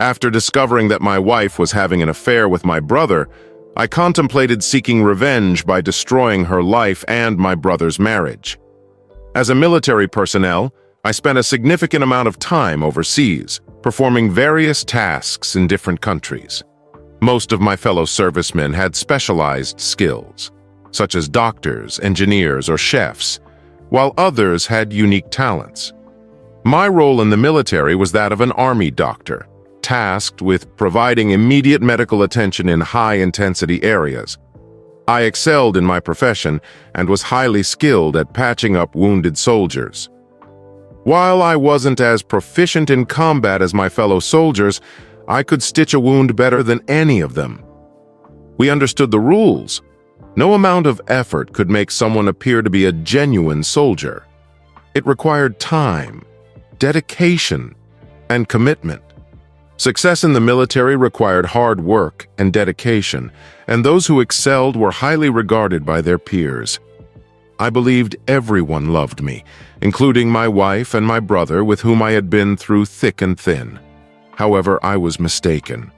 After discovering that my wife was having an affair with my brother, I contemplated seeking revenge by destroying her life and my brother's marriage. As a military personnel, I spent a significant amount of time overseas, performing various tasks in different countries. Most of my fellow servicemen had specialized skills, such as doctors, engineers, or chefs, while others had unique talents. My role in the military was that of an army doctor, tasked with providing immediate medical attention in high-intensity areas. I excelled in my profession and was highly skilled at patching up wounded soldiers. While I wasn't as proficient in combat as my fellow soldiers, I could stitch a wound better than any of them. We understood the rules. No amount of effort could make someone appear to be a genuine soldier. It required time, dedication, and commitment. Success in the military required hard work and dedication, and those who excelled were highly regarded by their peers. I believed everyone loved me, including my wife and my brother, with whom I had been through thick and thin. However, I was mistaken.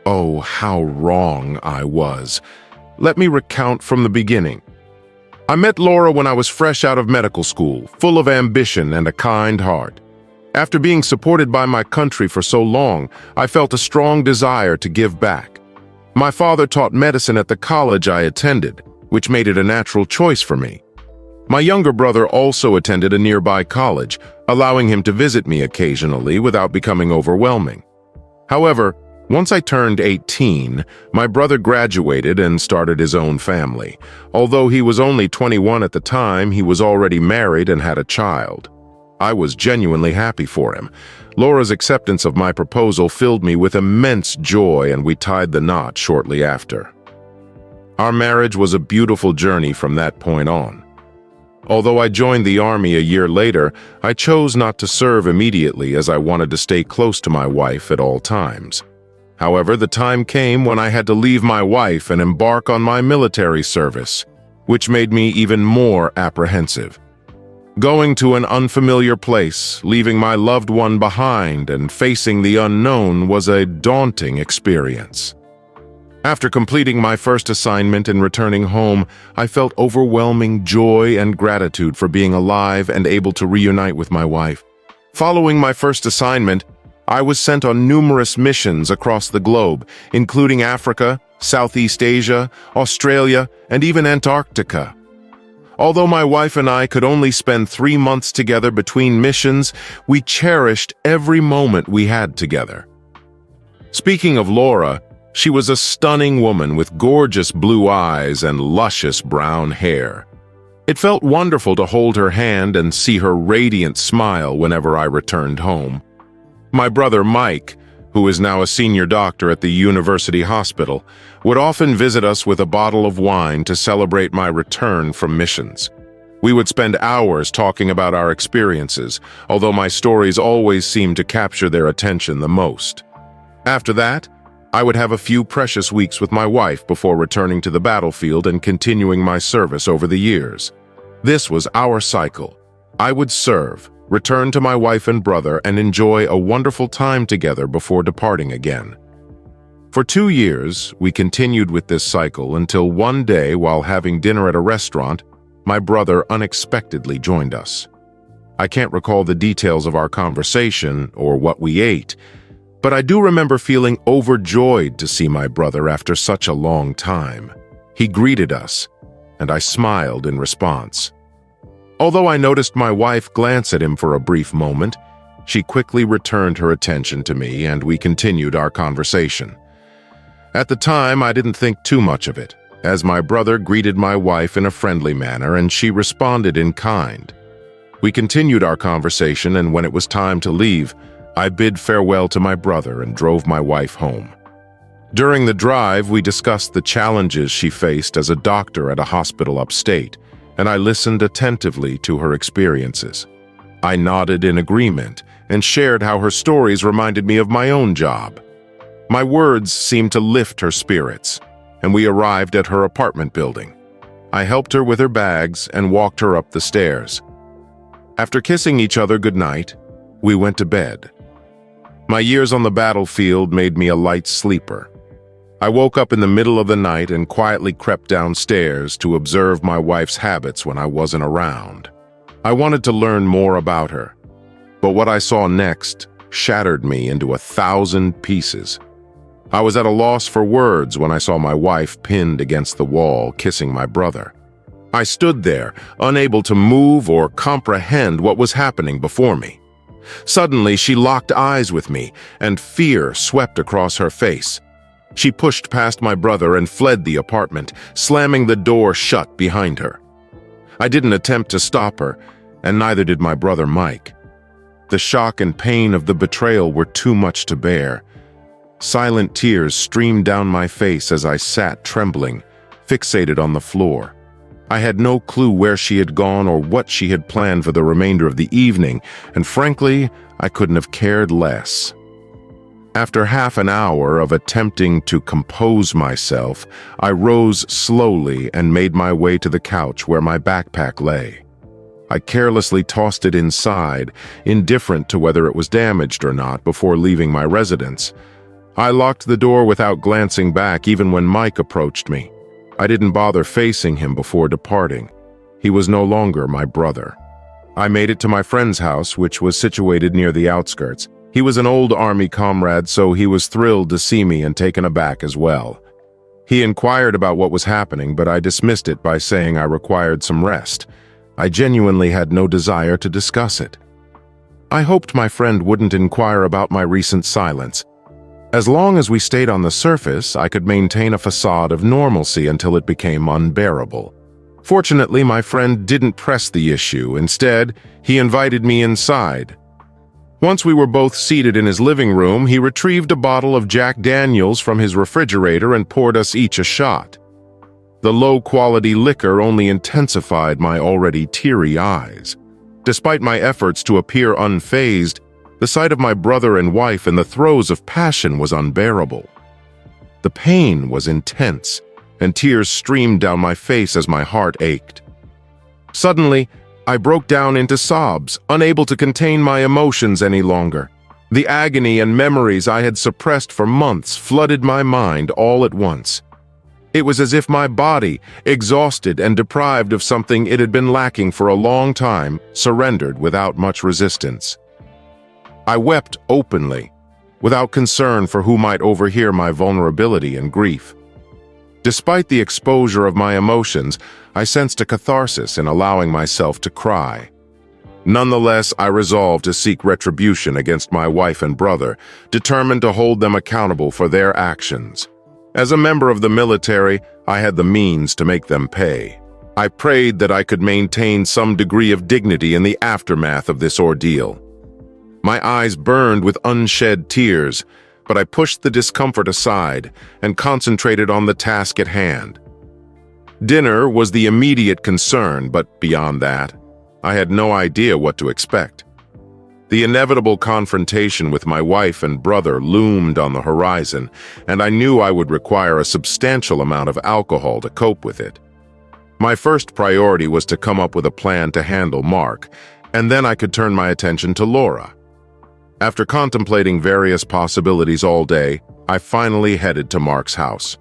Oh, how wrong I was. Let me recount from the beginning. I met Laura when I was fresh out of medical school, full of ambition and a kind heart. After being supported by my country for so long, I felt a strong desire to give back. My father taught medicine at the college I attended, which made it a natural choice for me. My younger brother also attended a nearby college, allowing him to visit me occasionally without becoming overwhelming. However, once I turned 18, my brother graduated and started his own family. Although he was only 21 at the time, he was already married and had a child. I was genuinely happy for him. Laura's acceptance of my proposal filled me with immense joy, and we tied the knot shortly after. Our marriage was a beautiful journey from that point on. Although I joined the Army a year later, I chose not to serve immediately as I wanted to stay close to my wife at all times. However, the time came when I had to leave my wife and embark on my military service, which made me even more apprehensive. Going to an unfamiliar place, leaving my loved one behind, and facing the unknown was a daunting experience. After completing my first assignment and returning home, I felt overwhelming joy and gratitude for being alive and able to reunite with my wife. Following my first assignment, I was sent on numerous missions across the globe, including Africa, Southeast Asia, Australia, and even Antarctica. Although my wife and I could only spend 3 months together between missions, we cherished every moment we had together. Speaking of Laura, she was a stunning woman with gorgeous blue eyes and luscious brown hair. It felt wonderful to hold her hand and see her radiant smile whenever I returned home. My brother Mike, who is now a senior doctor at the university hospital, would often visit us with a bottle of wine to celebrate my return from missions. We would spend hours talking about our experiences, although my stories always seemed to capture their attention the most. After that, I would have a few precious weeks with my wife before returning to the battlefield and continuing my service over the years. This was our cycle. I would serve, return to my wife and brother, and enjoy a wonderful time together before departing again. For 2 years, we continued with this cycle until one day, while having dinner at a restaurant, my brother unexpectedly joined us. I can't recall the details of our conversation or what we ate, but I do remember feeling overjoyed to see my brother after such a long time. He greeted us, and I smiled in response. Although I noticed my wife glance at him for a brief moment, she quickly returned her attention to me, and we continued our conversation. At the time, I didn't think too much of it, as my brother greeted my wife in a friendly manner, and she responded in kind. We continued our conversation, and when it was time to leave, I bid farewell to my brother and drove my wife home. During the drive, we discussed the challenges she faced as a doctor at a hospital upstate, and I listened attentively to her experiences. I nodded in agreement and shared how her stories reminded me of my own job. My words seemed to lift her spirits, and we arrived at her apartment building. I helped her with her bags and walked her up the stairs. After kissing each other goodnight, we went to bed. My years on the battlefield made me a light sleeper. I woke up in the middle of the night and quietly crept downstairs to observe my wife's habits when I wasn't around. I wanted to learn more about her, but what I saw next shattered me into 1,000 pieces. I was at a loss for words when I saw my wife pinned against the wall, kissing my brother. I stood there, unable to move or comprehend what was happening before me. Suddenly, she locked eyes with me, and fear swept across her face. She pushed past my brother and fled the apartment, slamming the door shut behind her. I didn't attempt to stop her, and neither did my brother Mike. The shock and pain of the betrayal were too much to bear. Silent tears streamed down my face as I sat trembling, fixated on the floor. I had no clue where she had gone or what she had planned for the remainder of the evening, and frankly, I couldn't have cared less. After half an hour of attempting to compose myself, I rose slowly and made my way to the couch where my backpack lay. I carelessly tossed it inside, indifferent to whether it was damaged or not, before leaving my residence. I locked the door without glancing back even when Mike approached me. I didn't bother facing him before departing. He was no longer my brother. I made it to my friend's house, which was situated near the outskirts. He was an old army comrade, so he was thrilled to see me and taken aback as well. He inquired about what was happening, but I dismissed it by saying I required some rest. I genuinely had no desire to discuss it. I hoped my friend wouldn't inquire about my recent silence. As long as we stayed on the surface, I could maintain a facade of normalcy until it became unbearable. Fortunately, my friend didn't press the issue. Instead, he invited me inside. Once we were both seated in his living room, he retrieved a bottle of Jack Daniels from his refrigerator and poured us each a shot. The low-quality liquor only intensified my already teary eyes. Despite my efforts to appear unfazed, the sight of my brother and wife in the throes of passion was unbearable. The pain was intense, and tears streamed down my face as my heart ached. Suddenly, I broke down into sobs, unable to contain my emotions any longer. The agony and memories I had suppressed for months flooded my mind all at once. It was as if my body, exhausted and deprived of something it had been lacking for a long time, surrendered without much resistance. I wept openly, without concern for who might overhear my vulnerability and grief. Despite the exposure of my emotions, I sensed a catharsis in allowing myself to cry. Nonetheless, I resolved to seek retribution against my wife and brother, determined to hold them accountable for their actions. As a member of the military, I had the means to make them pay. I prayed that I could maintain some degree of dignity in the aftermath of this ordeal. My eyes burned with unshed tears, but I pushed the discomfort aside and concentrated on the task at hand. Dinner was the immediate concern, but beyond that, I had no idea what to expect. The inevitable confrontation with my wife and brother loomed on the horizon, and I knew I would require a substantial amount of alcohol to cope with it. My first priority was to come up with a plan to handle Mark, and then I could turn my attention to Laura. After contemplating various possibilities all day, I finally headed to Mark's house.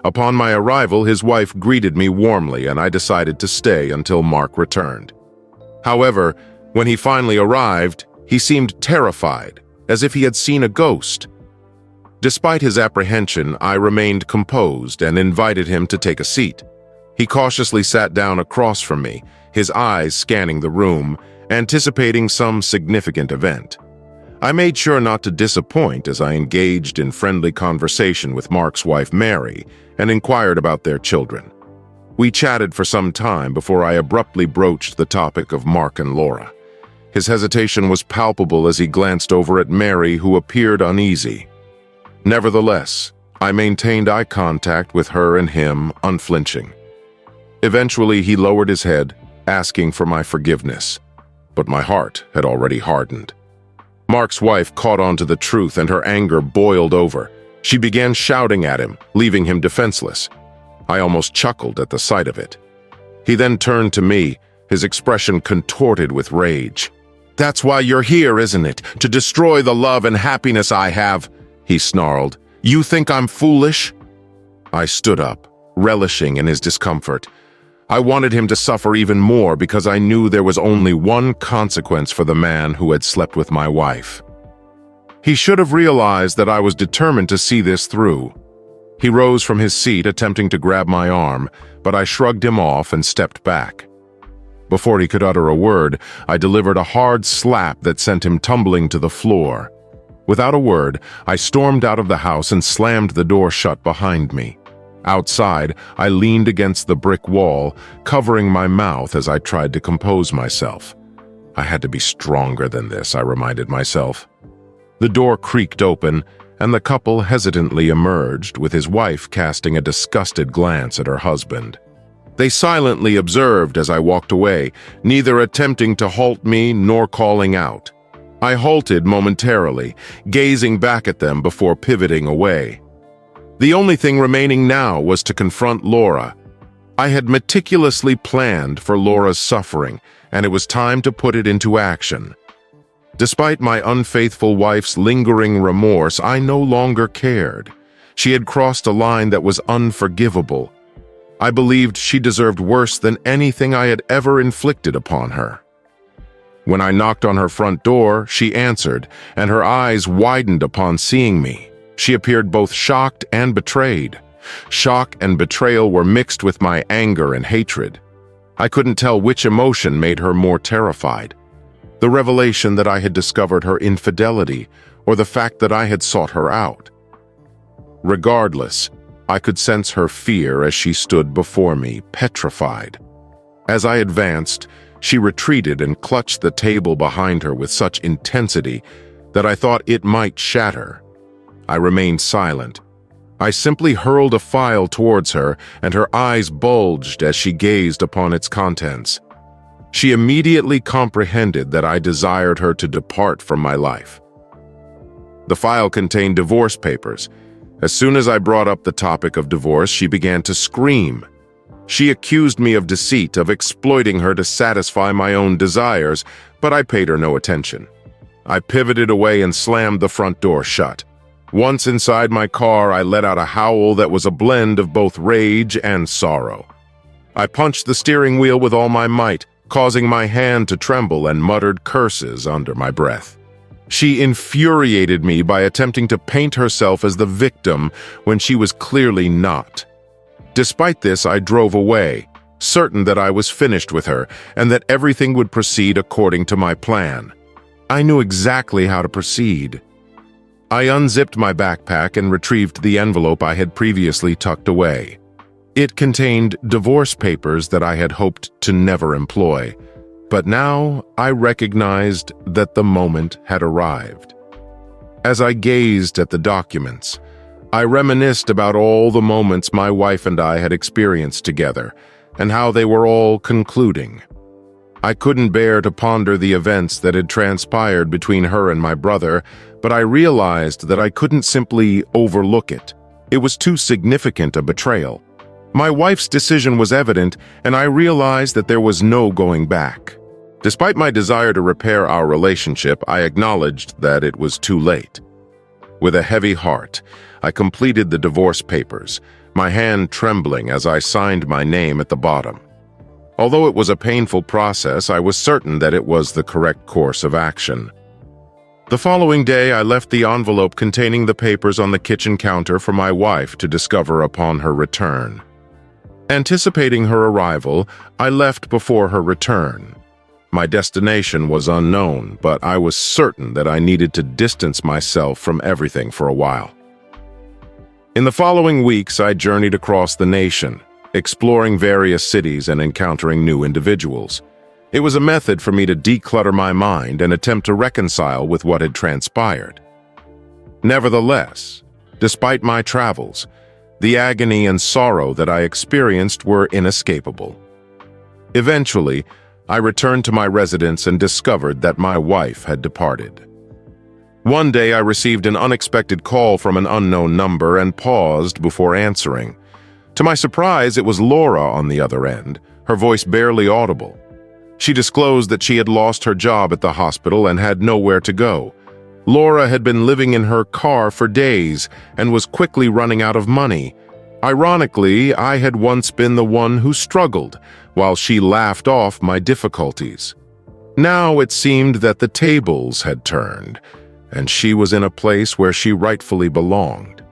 Upon my arrival, his wife greeted me warmly, and I decided to stay until Mark returned. However, when he finally arrived, he seemed terrified, as if he had seen a ghost. Despite his apprehension, I remained composed and invited him to take a seat. He cautiously sat down across from me, his eyes scanning the room, anticipating some significant event. I made sure not to disappoint as I engaged in friendly conversation with Mark's wife, Mary, and inquired about their children. We chatted for some time before I abruptly broached the topic of Mark and Laura. His hesitation was palpable as he glanced over at Mary, who appeared uneasy. Nevertheless, I maintained eye contact with her and him, unflinching. Eventually, he lowered his head, asking for my forgiveness, but my heart had already hardened. Mark's wife caught on to the truth, and her anger boiled over. She began shouting at him, leaving him defenseless. I almost chuckled at the sight of it. He then turned to me, his expression contorted with rage. "That's why you're here, isn't it? To destroy the love and happiness I have," he snarled. "You think I'm foolish?" I stood up, relishing in his discomfort. I wanted him to suffer even more because I knew there was only one consequence for the man who had slept with my wife. He should have realized that I was determined to see this through. He rose from his seat, attempting to grab my arm, but I shrugged him off and stepped back. Before he could utter a word, I delivered a hard slap that sent him tumbling to the floor. Without a word, I stormed out of the house and slammed the door shut behind me. Outside, I leaned against the brick wall, covering my mouth as I tried to compose myself. I had to be stronger than this, I reminded myself. The door creaked open, and the couple hesitantly emerged, with his wife casting a disgusted glance at her husband. They silently observed as I walked away, neither attempting to halt me nor calling out. I halted momentarily, gazing back at them before pivoting away. The only thing remaining now was to confront Laura. I had meticulously planned for Laura's suffering, and it was time to put it into action. Despite my unfaithful wife's lingering remorse, I no longer cared. She had crossed a line that was unforgivable. I believed she deserved worse than anything I had ever inflicted upon her. When I knocked on her front door, she answered, and her eyes widened upon seeing me. She appeared both shocked and betrayed. Shock and betrayal were mixed with my anger and hatred. I couldn't tell which emotion made her more terrified. The revelation that I had discovered her infidelity, or the fact that I had sought her out. Regardless, I could sense her fear as she stood before me, petrified. As I advanced, she retreated and clutched the table behind her with such intensity that I thought it might shatter. I remained silent. I simply hurled a file towards her, and her eyes bulged as she gazed upon its contents. She immediately comprehended that I desired her to depart from my life. The file contained divorce papers. As soon as I brought up the topic of divorce, she began to scream. She accused me of deceit, of exploiting her to satisfy my own desires, but I paid her no attention. I pivoted away and slammed the front door shut. Once inside my car, I let out a howl that was a blend of both rage and sorrow. I punched the steering wheel with all my might, causing my hand to tremble, and muttered curses under my breath. She infuriated me by attempting to paint herself as the victim when she was clearly not. Despite this, I drove away, certain that I was finished with her and that everything would proceed according to my plan. I knew exactly how to proceed. I unzipped my backpack and retrieved the envelope I had previously tucked away. It contained divorce papers that I had hoped to never employ, but now I recognized that the moment had arrived. As I gazed at the documents, I reminisced about all the moments my wife and I had experienced together, and how they were all concluding. I couldn't bear to ponder the events that had transpired between her and my brother, but I realized that I couldn't simply overlook it. It was too significant a betrayal. My wife's decision was evident, and I realized that there was no going back. Despite my desire to repair our relationship, I acknowledged that it was too late. With a heavy heart, I completed the divorce papers, my hand trembling as I signed my name at the bottom. Although it was a painful process, I was certain that it was the correct course of action. The following day, I left the envelope containing the papers on the kitchen counter for my wife to discover upon her return. Anticipating her arrival, I left before her return. My destination was unknown, but I was certain that I needed to distance myself from everything for a while. In the following weeks, I journeyed across the nation, exploring various cities and encountering new individuals. It was a method for me to declutter my mind and attempt to reconcile with what had transpired. Nevertheless, despite my travels, the agony and sorrow that I experienced were inescapable. Eventually, I returned to my residence and discovered that my wife had departed. One day I received an unexpected call from an unknown number and paused before answering. To my surprise, it was Laura on the other end, her voice barely audible. She disclosed that she had lost her job at the hospital and had nowhere to go. Laura had been living in her car for days and was quickly running out of money. Ironically, I had once been the one who struggled, while she laughed off my difficulties. Now it seemed that the tables had turned, and she was in a place where she rightfully belonged.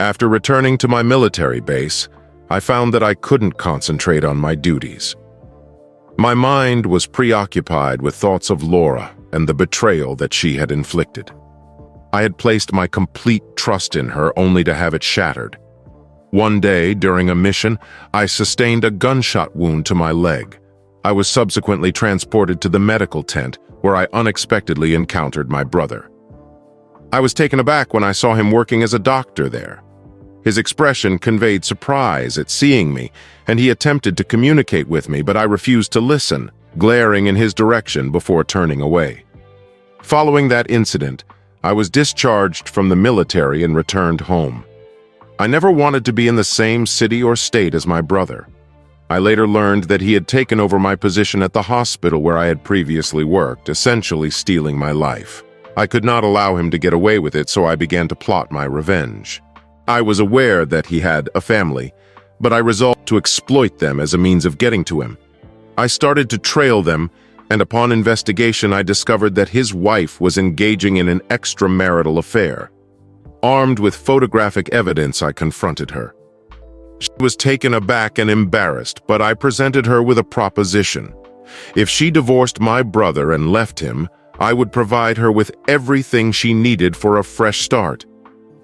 After returning to my military base, I found that I couldn't concentrate on my duties. My mind was preoccupied with thoughts of Laura and the betrayal that she had inflicted. I had placed my complete trust in her only to have it shattered. One day, during a mission, I sustained a gunshot wound to my leg. I was subsequently transported to the medical tent, where I unexpectedly encountered my brother. I was taken aback when I saw him working as a doctor there. His expression conveyed surprise at seeing me, and he attempted to communicate with me, but I refused to listen, glaring in his direction before turning away. Following that incident, I was discharged from the military and returned home. I never wanted to be in the same city or state as my brother. I later learned that he had taken over my position at the hospital where I had previously worked, essentially stealing my life. I could not allow him to get away with it, so I began to plot my revenge. I was aware that he had a family, but I resolved to exploit them as a means of getting to him. I started to trail them, and upon investigation I discovered that his wife was engaging in an extramarital affair. Armed with photographic evidence, I confronted her. She was taken aback and embarrassed, but I presented her with a proposition. If she divorced my brother and left him, I would provide her with everything she needed for a fresh start.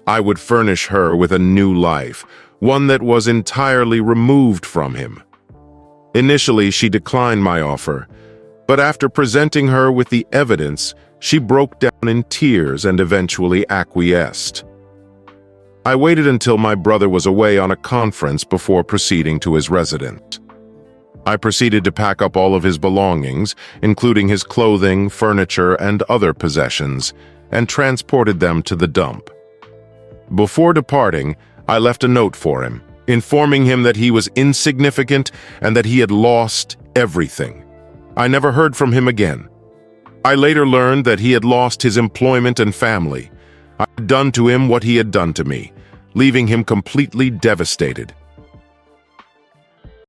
I would furnish her with a new life, one that was entirely removed from him. Initially, she declined my offer, but after presenting her with the evidence, she broke down in tears and eventually acquiesced. I waited until my brother was away on a conference before proceeding to his residence. I proceeded to pack up all of his belongings, including his clothing, furniture, and other possessions, and transported them to the dump. Before departing, I left a note for him, informing him that he was insignificant and that he had lost everything. I never heard from him again. I later learned that he had lost his employment and family. I had done to him what he had done to me, leaving him completely devastated.